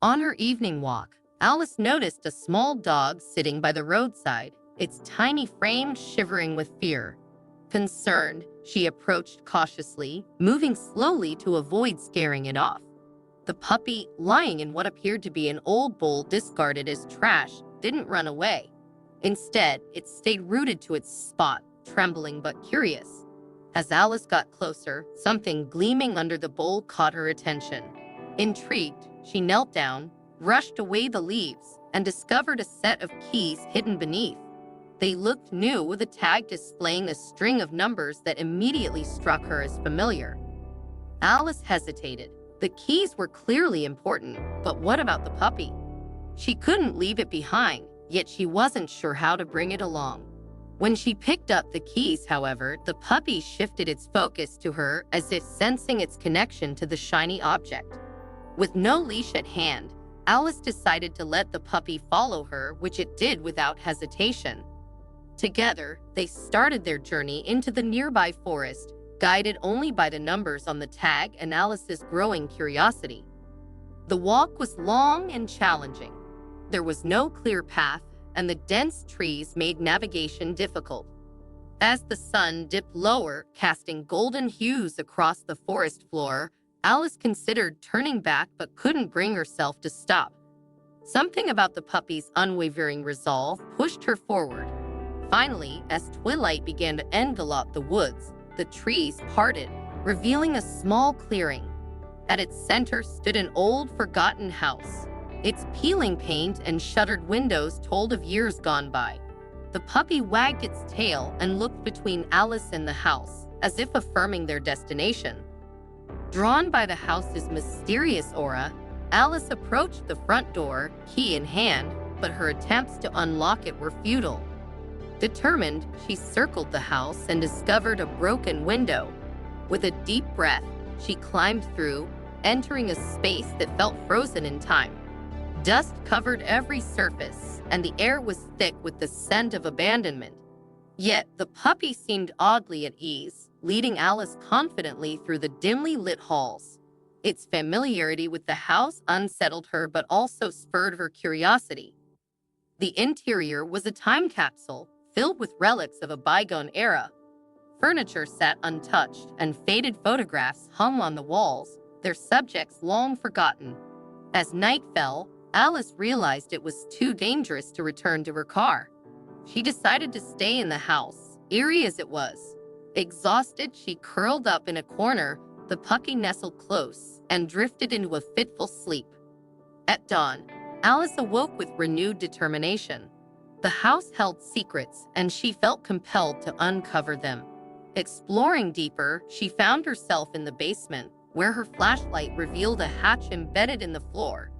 On her evening walk, Alice noticed a small dog sitting by the roadside, its tiny frame shivering with fear. Concerned, she approached cautiously, moving slowly to avoid scaring it off. The puppy, lying in what appeared to be an old bowl discarded as trash, didn't run away. Instead, it stayed rooted to its spot, trembling but curious. As Alice got closer, something gleaming under the bowl caught her attention. Intrigued, she knelt down, brushed away the leaves, and discovered a set of keys hidden beneath. They looked new, with a tag displaying a string of numbers that immediately struck her as familiar. Alice hesitated. The keys were clearly important, but what about the puppy? She couldn't leave it behind, yet she wasn't sure how to bring it along. When she picked up the keys, however, the puppy shifted its focus to her as if sensing its connection to the shiny object. With no leash at hand, Alice decided to let the puppy follow her, which it did without hesitation. Together, they started their journey into the nearby forest, guided only by the numbers on the tag and Alice's growing curiosity. The walk was long and challenging. There was no clear path, and the dense trees made navigation difficult. As the sun dipped lower, casting golden hues across the forest floor, Alice considered turning back but couldn't bring herself to stop. Something about the puppy's unwavering resolve pushed her forward. Finally, as twilight began to envelop the woods, the trees parted, revealing a small clearing. At its center stood an old, forgotten house. Its peeling paint and shuttered windows told of years gone by. The puppy wagged its tail and looked between Alice and the house, as if affirming their destination. Drawn by the house's mysterious aura, Alice approached the front door, key in hand, but her attempts to unlock it were futile. Determined, she circled the house and discovered a broken window. With a deep breath, she climbed through, entering a space that felt frozen in time. Dust covered every surface, and the air was thick with the scent of abandonment. Yet the puppy seemed oddly at ease, leading Alice confidently through the dimly lit halls. Its familiarity with the house unsettled her but also spurred her curiosity. The interior was a time capsule, filled with relics of a bygone era. Furniture sat untouched, and faded photographs hung on the walls, their subjects long forgotten. As night fell, Alice realized it was too dangerous to return to her car. She decided to stay in the house, eerie as it was. Exhausted, she curled up in a corner, the puppy nestled close, and drifted into a fitful sleep. At dawn, Alice awoke with renewed determination. The house held secrets, and she felt compelled to uncover them. Exploring deeper, she found herself in the basement, where her flashlight revealed a hatch embedded in the floor.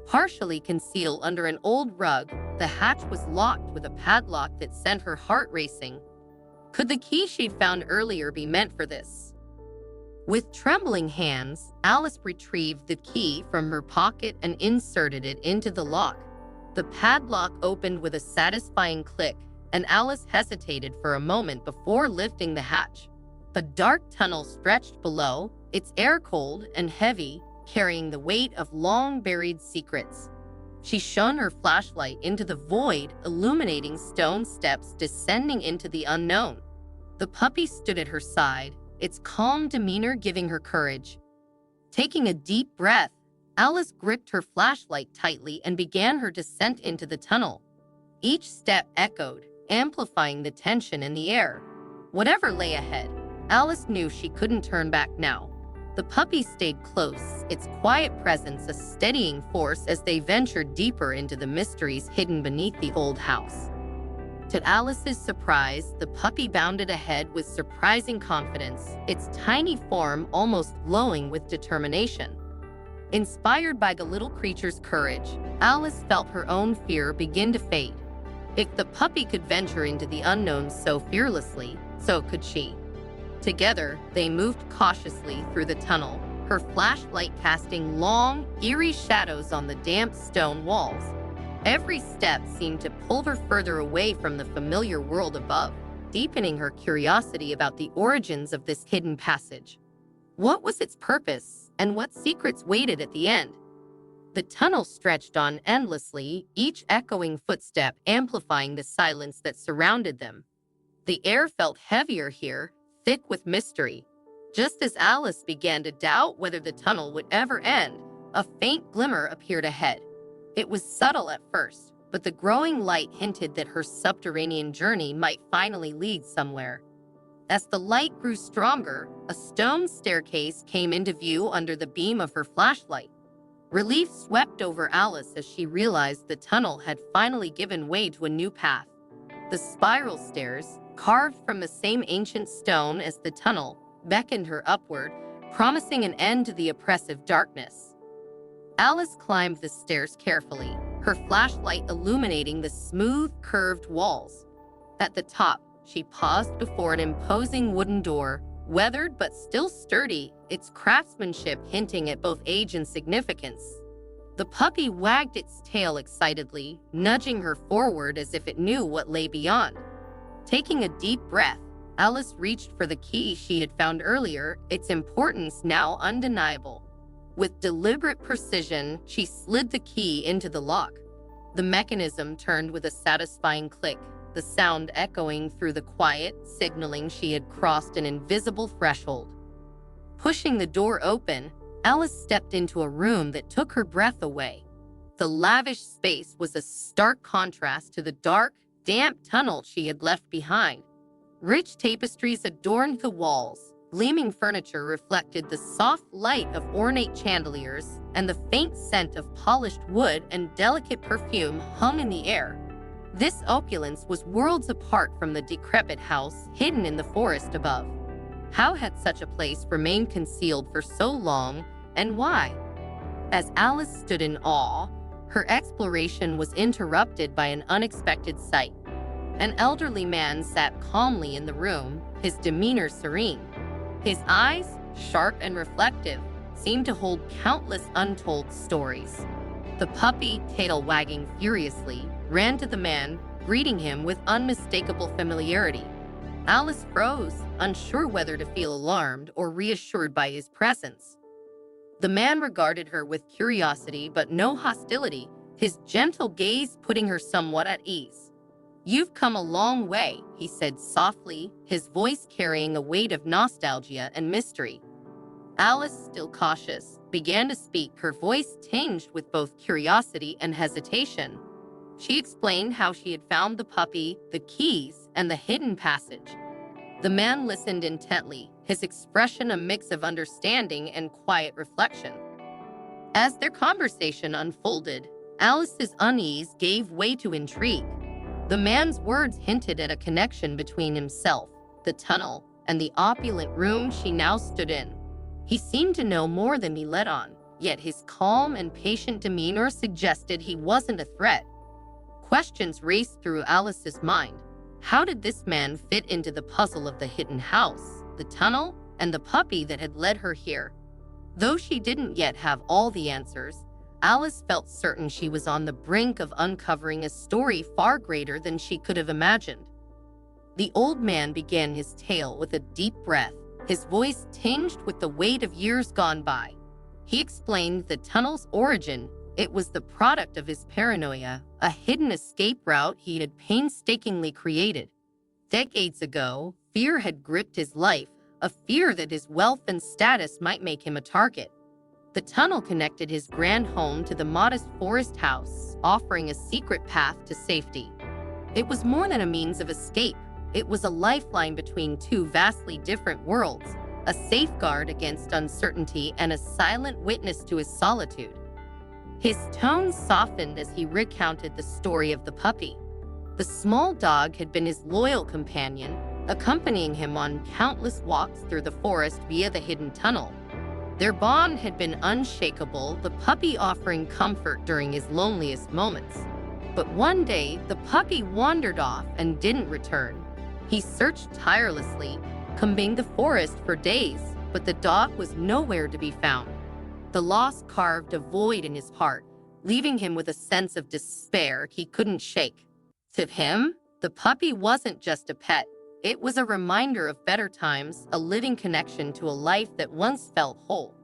Partially concealed under an old rug, the hatch was locked with a padlock that sent her heart racing. Could the key she'd found earlier be meant for this? With trembling hands, Alice retrieved the key from her pocket and inserted it into the lock. The padlock opened with a satisfying click, and Alice hesitated for a moment before lifting the hatch. A dark tunnel stretched below, its air cold and heavy, carrying the weight of long-buried secrets. She shone her flashlight into the void, illuminating stone steps descending into the unknown. The puppy stood at her side, its calm demeanor giving her courage. Taking a deep breath, Alice gripped her flashlight tightly and began her descent into the tunnel. Each step echoed, amplifying the tension in the air. Whatever lay ahead, Alice knew she couldn't turn back now. The puppy stayed close, its quiet presence a steadying force as they ventured deeper into the mysteries hidden beneath the old house. To Alice's surprise, the puppy bounded ahead with surprising confidence, its tiny form almost glowing with determination. Inspired by the little creature's courage, Alice felt her own fear begin to fade. If the puppy could venture into the unknown so fearlessly, so could she. Together, they moved cautiously through the tunnel, her flashlight casting long, eerie shadows on the damp stone walls. Every step seemed to pull her further away from the familiar world above, deepening her curiosity about the origins of this hidden passage. What was its purpose, and what secrets waited at the end? The tunnel stretched on endlessly, each echoing footstep amplifying the silence that surrounded them. The air felt heavier here, thick with mystery. Just as Alice began to doubt whether the tunnel would ever end, a faint glimmer appeared ahead. It was subtle at first, but the growing light hinted that her subterranean journey might finally lead somewhere. As the light grew stronger, a stone staircase came into view under the beam of her flashlight. Relief swept over Alice as she realized the tunnel had finally given way to a new path. The spiral stairs, carved from the same ancient stone as the tunnel, beckoned her upward, promising an end to the oppressive darkness. Alice climbed the stairs carefully, her flashlight illuminating the smooth, curved walls. At the top, she paused before an imposing wooden door, weathered but still sturdy, its craftsmanship hinting at both age and significance. The puppy wagged its tail excitedly, nudging her forward as if it knew what lay beyond. Taking a deep breath, Alice reached for the key she had found earlier, its importance now undeniable. With deliberate precision, she slid the key into the lock. The mechanism turned with a satisfying click, the sound echoing through the quiet, signaling she had crossed an invisible threshold. Pushing the door open, Alice stepped into a room that took her breath away. The lavish space was a stark contrast to the dark, damp tunnel she had left behind. Rich tapestries adorned the walls, gleaming furniture reflected the soft light of ornate chandeliers, and the faint scent of polished wood and delicate perfume hung in the air. This opulence was worlds apart from the decrepit house hidden in the forest above. How had such a place remained concealed for so long, and why? As Alice stood in awe, her exploration was interrupted by an unexpected sight. An elderly man sat calmly in the room, his demeanor serene. His eyes, sharp and reflective, seemed to hold countless untold stories. The puppy, tail wagging furiously, ran to the man, greeting him with unmistakable familiarity. Alice froze, unsure whether to feel alarmed or reassured by his presence. The man regarded her with curiosity but no hostility, his gentle gaze putting her somewhat at ease. "You've come a long way," he said softly, his voice carrying a weight of nostalgia and mystery. Alice, still cautious, began to speak, her voice tinged with both curiosity and hesitation. She explained how she had found the puppy, the keys, and the hidden passage. The man listened intently, his expression a mix of understanding and quiet reflection. As their conversation unfolded, Alice's unease gave way to intrigue. The man's words hinted at a connection between himself, the tunnel, and the opulent room she now stood in. He seemed to know more than he let on, yet his calm and patient demeanor suggested he wasn't a threat. Questions raced through Alice's mind. How did this man fit into the puzzle of the hidden house, the tunnel, and the puppy that had led her here? Though she didn't yet have all the answers, Alice felt certain she was on the brink of uncovering a story far greater than she could have imagined. The old man began his tale with a deep breath, his voice tinged with the weight of years gone by. He explained the tunnel's origin. It was the product of his paranoia, a hidden escape route he had painstakingly created. Decades ago, fear had gripped his life, a fear that his wealth and status might make him a target. The tunnel connected his grand home to the modest forest house, offering a secret path to safety. It was more than a means of escape. It was a lifeline between two vastly different worlds, a safeguard against uncertainty and a silent witness to his solitude. His tone softened as he recounted the story of the puppy. The small dog had been his loyal companion, accompanying him on countless walks through the forest via the hidden tunnel. Their bond had been unshakable, the puppy offering comfort during his loneliest moments. But one day, the puppy wandered off and didn't return. He searched tirelessly, combing the forest for days, but the dog was nowhere to be found. The loss carved a void in his heart, leaving him with a sense of despair he couldn't shake. To him, the puppy wasn't just a pet. It was a reminder of better times, a living connection to a life that once felt whole.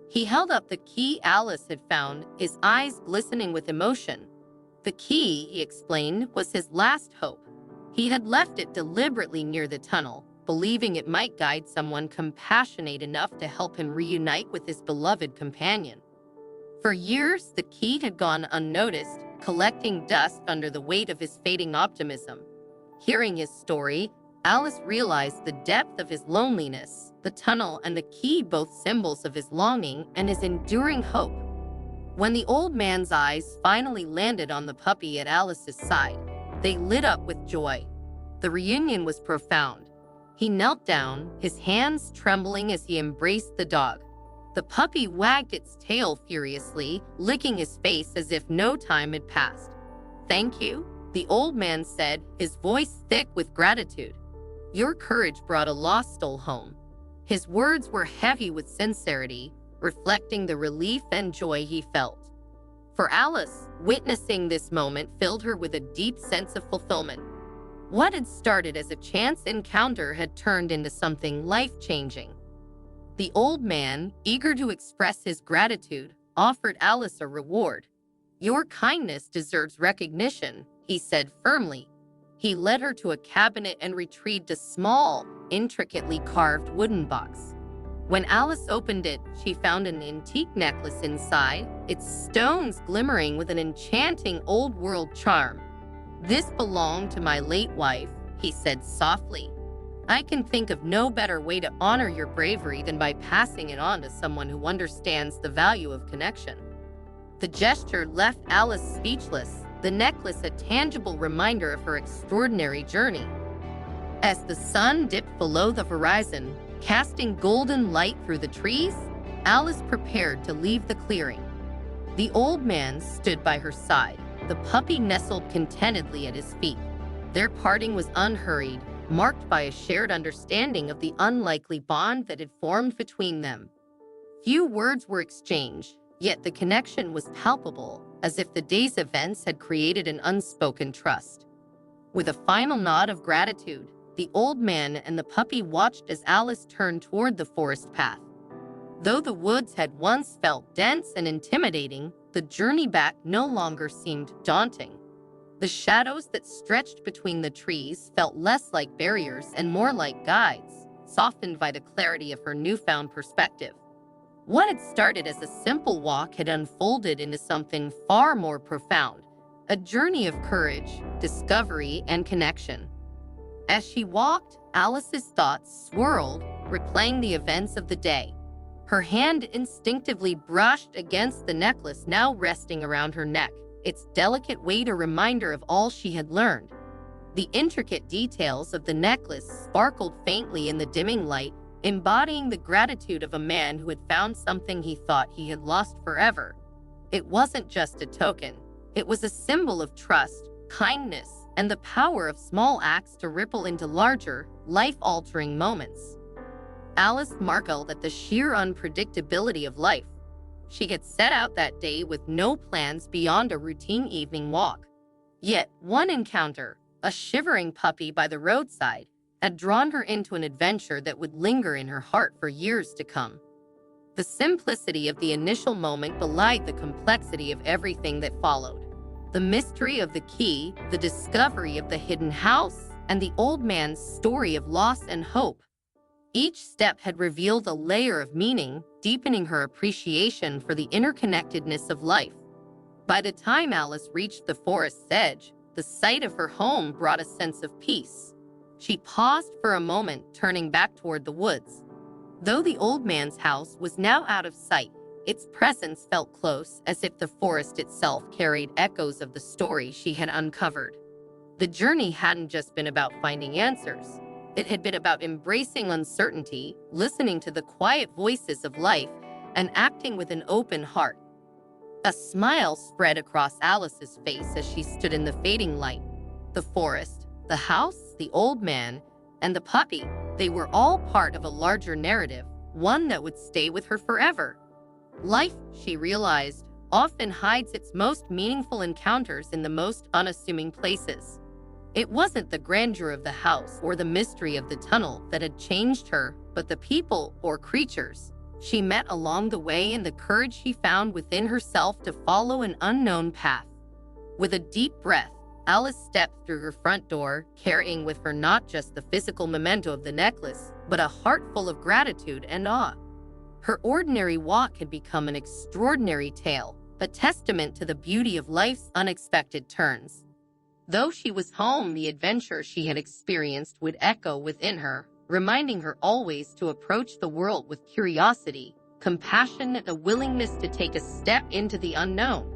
He held up the key Alice had found, his eyes glistening with emotion. The key, he explained, was his last hope. He had left it deliberately near the tunnel, believing it might guide someone compassionate enough to help him reunite with his beloved companion. For years, the key had gone unnoticed, collecting dust under the weight of his fading optimism. Hearing his story, Alice realized the depth of his loneliness, the tunnel and the key both symbols of his longing and his enduring hope. When the old man's eyes finally landed on the puppy at Alice's side, they lit up with joy. The reunion was profound. He knelt down, his hands trembling as he embraced the dog. The puppy wagged its tail furiously, licking his face as if no time had passed. "Thank you," the old man said, his voice thick with gratitude. "Your courage brought a lost soul home." His words were heavy with sincerity, reflecting the relief and joy he felt. For Alice, witnessing this moment filled her with a deep sense of fulfillment. What had started as a chance encounter had turned into something life-changing. The old man, eager to express his gratitude, offered Alice a reward. "Your kindness deserves recognition," he said firmly. He led her to a cabinet and retrieved a small, intricately carved wooden box. When Alice opened it, she found an antique necklace inside, its stones glimmering with an enchanting old-world charm. "This belonged to my late wife," he said softly. "I can think of no better way to honor your bravery than by passing it on to someone who understands the value of connection." The gesture left Alice speechless, the necklace a tangible reminder of her extraordinary journey. As the sun dipped below the horizon, casting golden light through the trees, Alice prepared to leave the clearing. The old man stood by her side, the puppy nestled contentedly at his feet. Their parting was unhurried, marked by a shared understanding of the unlikely bond that had formed between them. Few words were exchanged, yet the connection was palpable, as if the day's events had created an unspoken trust. With a final nod of gratitude, the old man and the puppy watched as Alice turned toward the forest path. Though the woods had once felt dense and intimidating, the journey back no longer seemed daunting. The shadows that stretched between the trees felt less like barriers and more like guides, softened by the clarity of her newfound perspective. What had started as a simple walk had unfolded into something far more profound, a journey of courage, discovery, and connection. As she walked, Alice's thoughts swirled, replaying the events of the day. Her hand instinctively brushed against the necklace now resting around her neck, its delicate weight a reminder of all she had learned. The intricate details of the necklace sparkled faintly in the dimming light, embodying the gratitude of a man who had found something he thought he had lost forever. It wasn't just a token. It was a symbol of trust, kindness, and the power of small acts to ripple into larger, life-altering moments. Alice marveled at the sheer unpredictability of life. She had set out that day with no plans beyond a routine evening walk. Yet one encounter, a shivering puppy by the roadside, had drawn her into an adventure that would linger in her heart for years to come. The simplicity of the initial moment belied the complexity of everything that followed. The mystery of the key, the discovery of the hidden house, and the old man's story of loss and hope. Each step had revealed a layer of meaning, deepening her appreciation for the interconnectedness of life. By the time Alice reached the forest's edge, the sight of her home brought a sense of peace. She paused for a moment, turning back toward the woods. Though the old man's house was now out of sight, its presence felt close, as if the forest itself carried echoes of the story she had uncovered. The journey hadn't just been about finding answers. It had been about embracing uncertainty, listening to the quiet voices of life, and acting with an open heart. A smile spread across Alice's face as she stood in the fading light. The forest, the house, the old man, and the puppy, they were all part of a larger narrative, one that would stay with her forever. Life, she realized, often hides its most meaningful encounters in the most unassuming places. It wasn't the grandeur of the house or the mystery of the tunnel that had changed her, but the people or creatures, she met along the way and the courage she found within herself to follow an unknown path. With a deep breath, Alice stepped through her front door, carrying with her not just the physical memento of the necklace, but a heart full of gratitude and awe. Her ordinary walk had become an extraordinary tale, a testament to the beauty of life's unexpected turns. Though she was home, the adventure she had experienced would echo within her, reminding her always to approach the world with curiosity, compassion, and a willingness to take a step into the unknown.